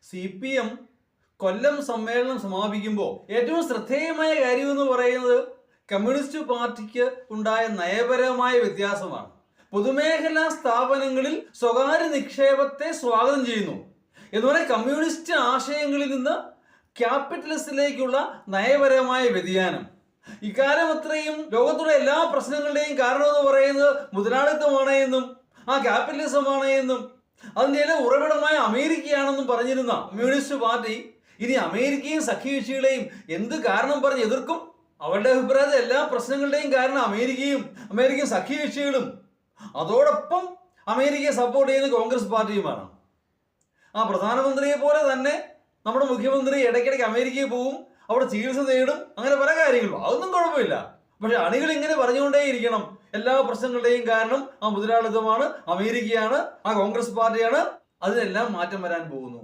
CPM കൊല്ലം സമ്മേളനം സമാപിക്കുമ്പോൾ ഏറ്റവും ശ്രദ്ധേയമായ കാര്യമെന്ന് പറയുന്നത് കമ്മ്യൂണിസ്റ്റ് പാർട്ടിക്ക് ഉണ്ടായ നയപരമായ വ്യത്യാസമാണ്. പൊതുമേഖലാ സ്ഥാപനങ്ങളിൽ സ്വകാര്യ നിക്ഷേപത്തെ സ്വാഗതം ചെയ്യുന്നു എന്നുപറഞ്ഞാൽ കമ്മ്യൂണിസ്റ്റ് ആശയങ്ങളിൽ നിന്ന് ക്യാപിറ്റലിസത്തിലേക്കുള്ള നയപരമായ വ്യതിയാനം. ഇക്കാലം അത്രയും ലോകത്തുള്ള എല്ലാ പ്രശ്നങ്ങളുടെയും കാരണമെന്ന് പറയുന്നത് മുതലാളിത്തമാണ് എന്നും ആ ക്യാപിറ്റലിസമാണ് എന്നും അതിൻ്റെ എല്ലാം ഉറവിടമായ അമേരിക്കയാണെന്നും പറഞ്ഞിരുന്ന കമ്മ്യൂണിസ്റ്റ് പാർട്ടി ഇനി അമേരിക്കയും സഖ്യകക്ഷികളെയും എന്ത് കാരണം പറഞ്ഞ് എതിർക്കും? അവരുടെ അഭിപ്രായത്തിൽ എല്ലാ പ്രശ്നങ്ങളുടെയും കാരണം അമേരിക്കൻ സഖ്യകക്ഷികളും അതോടൊപ്പം അമേരിക്കയെ സപ്പോർട്ട് ചെയ്യുന്ന കോൺഗ്രസ് പാർട്ടിയുമാണ്. ആ പ്രധാനമന്ത്രിയെ പോലെ തന്നെ നമ്മുടെ മുഖ്യമന്ത്രി ഇടയ്ക്കിടയ്ക്ക് അമേരിക്കയിൽ പോവും, അവിടെ ചികിത്സ തേടും, അങ്ങനെ പല കാര്യങ്ങളും. അതൊന്നും കുഴപ്പമില്ല. പക്ഷെ അണികൾ ഇങ്ങനെ പറഞ്ഞുകൊണ്ടേയിരിക്കണം എല്ലാ പ്രശ്നങ്ങളുടെയും കാരണം ആ മുതലാളിത്തമാണ്, അമേരിക്കയാണ്, ആ കോൺഗ്രസ് പാർട്ടിയാണ്. അതിനെല്ലാം മാറ്റം വരാൻ പോകുന്നു.